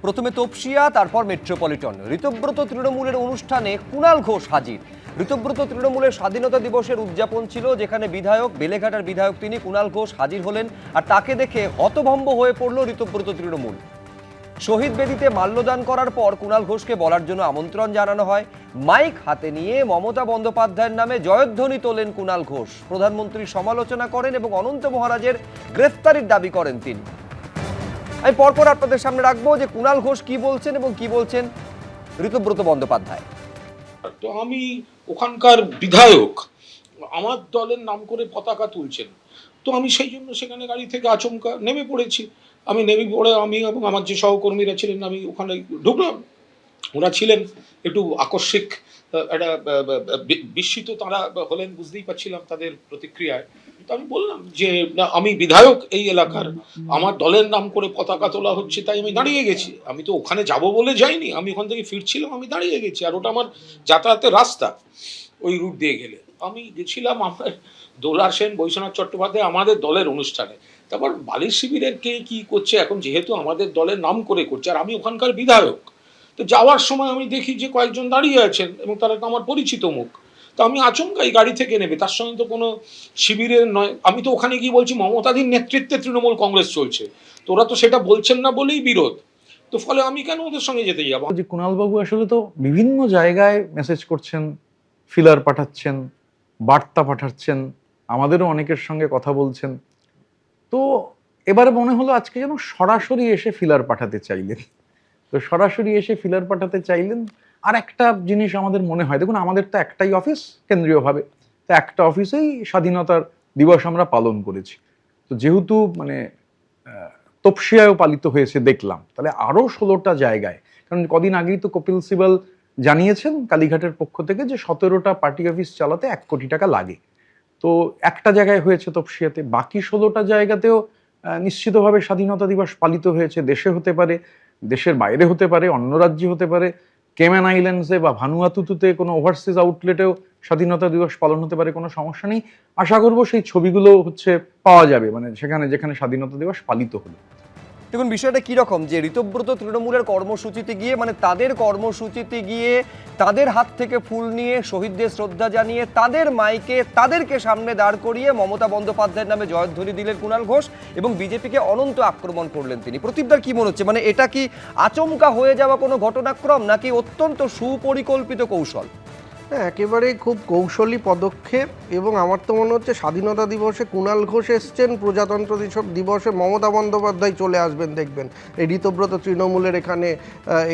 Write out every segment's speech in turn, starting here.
প্রথমে তপসিয়া, তারপর মেট্রোপলিটন। ঋতব্রত তৃণমূলের অনুষ্ঠানে কুণাল ঘোষ হাজির। ঋতব্রত তৃণমূলের স্বাধীনতা দিবসের উদযাপন ছিল, যেখানে বিধায়ক, বেলেঘাটার বিধায়ক তিনি কুণাল ঘোষ হাজির হলেন, আর তাকে দেখে হতভম্ব হয়ে পড়ল ঋতব্রত তৃণমূল। শহীদ বেদিতে মাল্যদান করার পর কুণাল ঘোষকে বলার জন্য আমন্ত্রণ জানানো হয়। মাইক হাতে নিয়ে মমতা বন্দ্যোপাধ্যায়ের নামে জয়ধ্বনি তোলেন কুণাল ঘোষ। প্রধানমন্ত্রীর সমালোচনা করেন এবং অনন্ত মহারাজের গ্রেফতারির দাবি করেন তিনি। আমি পরপর আপনাদের সামনে রাখবো যে কুণাল ঘোষ কি বলছেন এবং কি বলছেন ঋতব্রত বন্দ্যোপাধ্যায়। তো আমি ওখানকার বিধায়ক, আমার দলের নাম করে পতাকা তুলছেন, তো আমি সেই জন্য সেখানে গাড়ি থেকে আচমকা নেমে পড়েছি। আমি নেমে পড়ে আমি এবং আমার যে সহকর্মীরা ছিলেন, আমি ওখানে ঢুকলাম। ওরা ছিলেন একটু আকস্মিক, একটা বিস্মিত তারা হলেন, বুঝতেই পারছিলাম তাদের প্রতিক্রিয়ায়। তো আমি বললাম যে না, আমি বিধায়ক এই এলাকার, আমার দলের নাম করে পতাকা তোলা হচ্ছে, তাই আমি দাঁড়িয়ে গেছি। আমি তো ওখানে যাব বলে যাইনি, আমি ওখান থেকে ফিরছিলাম, আমি দাঁড়িয়ে গেছি। আর ওটা আমার যাতায়াতের রাস্তা, ওই রুট দিয়ে গেলে। আমি গেছিলাম আমার দোলার সেন, বৈশ্বনাথ চট্টোপাধ্যায় আমাদের দলের অনুষ্ঠানে। তারপর বালির শিবিরের কে কি করছে, এখন যেহেতু আমাদের দলের নাম করে করছে, আর আমি ওখানকার বিধায়ক, তো যাওয়ার সময় আমি দেখি যে কয়েকজন দাঁড়িয়ে আছেন এবং তারা তো আমার পরিচিত মুখ। তো আমি আচমকাই গাড়ি থেকে নেবে, তার সঙ্গে তো কোনো শিবিরের নয়। আমি তো ওখানে গিয়ে বলছি মমতাধীন নেতৃত্বে তৃণমূল কংগ্রেস চলছে, তো ওরা তো সেটা বলছেন না বলেই বিরোধ। তো ফলে আমি কেন ওদের সঙ্গে যেতে যাবো? যে কুণালবাবু আসলে তো বিভিন্ন জায়গায় মেসেজ করছেন, ফিলার পাঠাচ্ছেন, বার্তা পাঠাচ্ছেন, আমাদেরও অনেকের সঙ্গে কথা বলছেন। তো এবারে মনে হলো আজকে যেন সরাসরি এসে ফিলার পাঠাতে চাইলেন। তো সরাসরি এসে ফিলার পাঠাতে চাইলেন। আর একটা জিনিস আমাদের মনে হয়, দেখুন আমাদের তো একটাই অফিস কেন্দ্রীয়ভাবে, তো একটা অফিসেই স্বাধীনতার দিবস আমরা পালন করেছি। তো যেহেতু মানে তপসিয়ায়ও পালিত হয়েছে দেখলাম, তাহলে আরও 16টা জায়গায়, কারণ কদিন আগেই তো কপিল সিবাল জানিয়েছেন কালীঘাটের পক্ষ থেকে যে 17টা পার্টি অফিস চালাতে 1 কোটি টাকা লাগে। তো একটা জায়গায় হয়েছে তপসিয়াতে, বাকি 16টা জায়গাতেও নিশ্চিতভাবে স্বাধীনতা দিবস পালিত হয়েছে। দেশে হতে পারে, দেশের বাইরে হতে পারে, অন্য রাজ্যে হতে পারে, কেম্যান আইল্যান্ডসে বা ভানুয়াতুতুতে কোনো ওভারসিজ আউটলেটেও স্বাধীনতা দিবস পালন হতে পারে, কোনো সমস্যা নেই। আশা করবো সেই ছবিগুলো পাওয়া যাবে, মানে সেখানে যেখানে স্বাধীনতা দিবস পালিত হলো। দেখুন বিষয়টা কিরকম, যে ঋতব্রত তৃণমূলের কর্মসূচিতে গিয়ে, মানে তাদের কর্মসূচিতে গিয়ে তাদের হাত থেকে ফুল নিয়ে শহীদদের শ্রদ্ধা জানিয়ে তাদের মাইকে তাদেরকে সামনে দাঁড় করিয়ে মমতা বন্দ্যোপাধ্যায়ের নামে জয়ধ্বনি দিলেন কুণাল ঘোষ এবং বিজেপিকে অনন্ত আক্রমণ করলেন তিনি। প্রদীপদার কি মনে হচ্ছে, মানে এটা কি আচমকা হয়ে যাওয়া কোনো ঘটনাক্রম নাকি অত্যন্ত সুপরিকল্পিত কৌশল? হ্যাঁ, একেবারেই খুব কৌশলী পদক্ষেপ। এবং আমার তো মনে হচ্ছে স্বাধীনতা দিবসে কুণাল ঘোষ এসছেন, প্রজাতন্ত্র দিবসে মমতা বন্দ্যোপাধ্যায় চলে আসবেন দেখবেন এই ঋতব্রত তৃণমূলের এখানে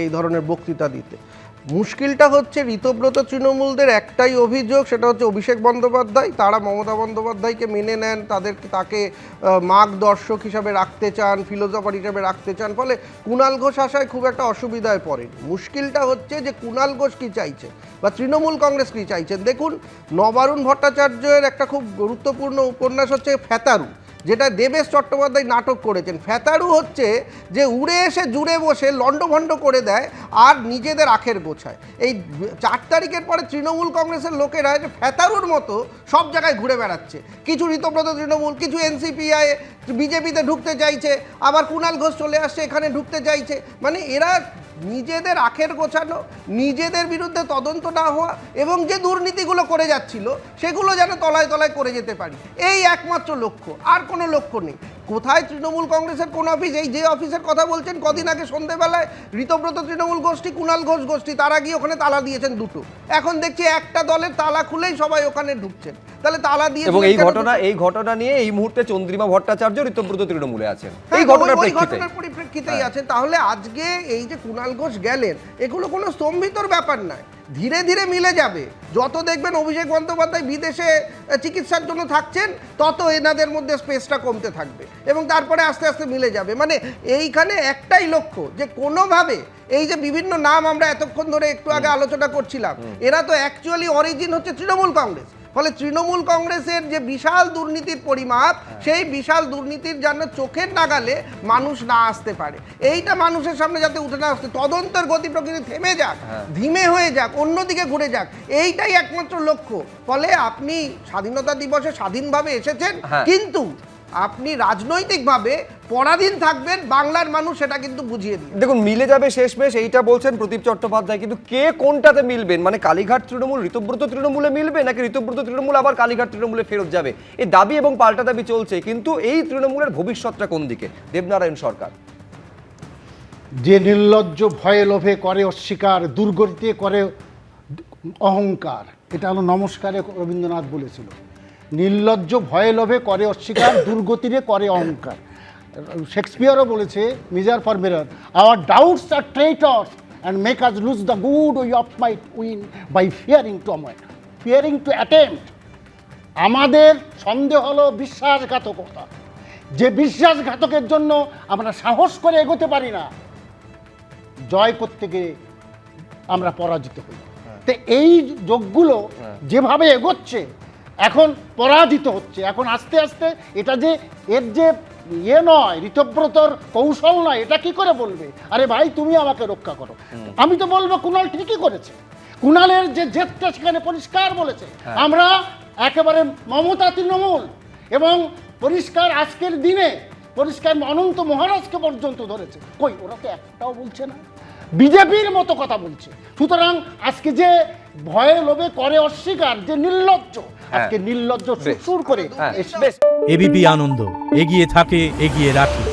এই ধরনের বক্তৃতা দিতে। মুশকিলটা হচ্ছে ঋতব্রত তৃণমূলদের একটাই অভিযোগ, সেটা হচ্ছে অভিষেক বন্দ্যোপাধ্যায়। তারা মমতা বন্দ্যোপাধ্যায়কে মেনে নেন, তাকে মার্গদর্শক হিসাবে রাখতে চান, ফিলোসফার হিসাবে রাখতে চান, ফলে কুণাল ঘোষ আসায় খুব একটা অসুবিধায় পড়েন। মুশকিলটা হচ্ছে যে কুণাল ঘোষ কী চাইছে বা তৃণমূল কংগ্রেস কী চাইছেন। দেখুন, নবারুণ ভট্টাচার্যের একটা খুব গুরুত্বপূর্ণ উপন্যাস হচ্ছে ফেতারু, যেটা দেবেশ চট্টোপাধ্যায় নাটক করেছেন। ফেতারু হচ্ছে যে উড়ে এসে জুড়ে বসে লণ্ডভণ্ড করে দেয় আর নিজেদের আখের গোছায়। এই 4 তারিখের পরে তৃণমূল কংগ্রেসের লোকেরা ফেতারুর মতো সব জায়গায় ঘুরে বেড়াচ্ছে। কিছু ঋতব্রত তৃণমূল, কিছু এনসিপিআই বিজেপিতে ঢুকতে চাইছে, আবার কুণাল ঘোষ চলে আসছে এখানে ঢুকতে চাইছে। মানে এরা নিজেদের আখের গোছানো, নিজেদের বিরুদ্ধে তদন্ত না হওয়া এবং যে দুর্নীতিগুলো করে যাচ্ছিল সেগুলো যেন তলায় তলায় করে যেতে পারি, এই একমাত্র লক্ষ্য, আর কোনো লক্ষ্য নেই। কোথায় তৃণমূল কংগ্রেসের কোন অফিস? এই যে অফিসের কথা বলছেন, কদিন আগে সন্ধ্যেবেলায় ঋতব্রত তৃণমূল গোষ্ঠী, কুণাল ঘোষ গোষ্ঠী, তারা গিয়ে ওখানে তালা দিয়েছেন 2টো। এখন দেখছি একটা দলের তালা খুলেই সবাই ওখানে ঢুকছেন। তাহলে তালা দিয়ে, এবং এই ঘটনা নিয়ে এই মুহূর্তে চন্দ্রিমা ভট্টাচার্য ঋতব্রত তৃণমূলে আছেন, এই ঘটনার পরিপ্রেক্ষিতেই আছেন। তাহলে আজকে এই যে কুণাল ঘোষ গেলেন, এগুলো কোনো স্তম্ভিতর ব্যাপার নয়, ধীরে ধীরে মিলে যাবে। যত দেখবেন অভিষেক বন্দ্যোপাধ্যায় বিদেশে চিকিৎসার জন্য থাকছেন, তত এনাদের মধ্যে স্পেসটা কমতে থাকবে এবং তারপরে আস্তে আস্তে মিলে যাবে। মানে এইখানে একটাই লক্ষ্য, যে কোনোভাবে এই যে বিভিন্ন নাম আমরা এতক্ষণ ধরে একটু আগে আলোচনা করছিলাম, এরা তো অ্যাকচুয়ালি অরিজিন হচ্ছে তৃণমূল কংগ্রেস। ফলে তৃণমূল কংগ্রেসের যে বিশাল দুর্নীতির পরিমাপ, সেই বিশাল দুর্নীতির যেন চোখের নাগালে মানুষ না আসতে পারে, এইটা মানুষের সামনে যাতে উঠে না আসতে, তদন্তের গতি প্রকৃতি থেমে যাক, ধীমে হয়ে যাক, অন্যদিকে ঘুরে যাক, এইটাই একমাত্র লক্ষ্য। ফলে আপনি স্বাধীনতা দিবসে স্বাধীনভাবে এসেছেন, কিন্তু আপনি রাজনৈতিকভাবে পরাধীন থাকবেন বাংলার মানুষ, সেটা কিন্তু বুঝিয়ে দিই। দেখুন মিলে যাবে শেষমেশ এইটা বলছেন প্রদীপ চট্টোপাধ্যায়, কিন্তু কে কোনটাতে মিলবেন? মানে কালীঘাট তৃণমূল ঋতব্রত তৃণমূলে মিলবে, নাকি ঋতব্রত তৃণমূল আবার কালীঘাট তৃণমূলে ফেরত যাবে? এই দাবি এবং পাল্টা দাবি চলছে, কিন্তু এই তৃণমূলের ভবিষ্যৎটা কোন দিকে? দেবনারায়ণ সরকার। যে নির্লজ্জ ভয়ে লোভে করে অস্বীকার, দুর্গতিতে করে অহংকার, এটা হলো নমস্কারে রবীন্দ্রনাথ বলেছিল। নির্লজ্জ ভয়ে লোভে করে অস্বীকার, দুর্গতিতে করে অহংকার। শেক্সপিয়ারও বলেছে, measure for mirror, our doubts are traitors and make us lose the good we oft might win by fearing to fearing to attempt. আমাদের সন্দেহ হলো বিশ্বাসঘাতকতা, যে বিশ্বাসঘাতকের জন্য আমরা সাহস করে এগোতে পারি না, জয় করতে গিয়ে আমরা পরাজিত হই। তো এই যোগগুলো যেভাবে এগোচ্ছে এখন পরাজিত হচ্ছে। এখন আস্তে আস্তে এটা যে এর যে নয়, ঋতব্রতর কৌশল নয়, এটা কি করে বলবে? আরে ভাই তুমি আমাকে রক্ষা করো। আমি তো বলবো কুণাল ঠিকই করেছে। কুণালের যে জেদটা সেখানে পরিষ্কার বলেছে, আমরা একেবারে মমতা তৃণমূল, এবং পরিষ্কার আজকের দিনে পরিষ্কার অনন্ত মহারাজকে পর্যন্ত ধরেছে। কই, ওরা তো একটাও বলছে না, বিজেপির মতো কথা বলছে। সুতরাং আজকে যে ভয়ে লোভে করে অস্বীকার, যে নির্লজ্জ, আজকে নির্লজ্জ সুর করে বেশ। এবিপি আনন্দ, এগিয়ে থাকে, এগিয়ে রাখে।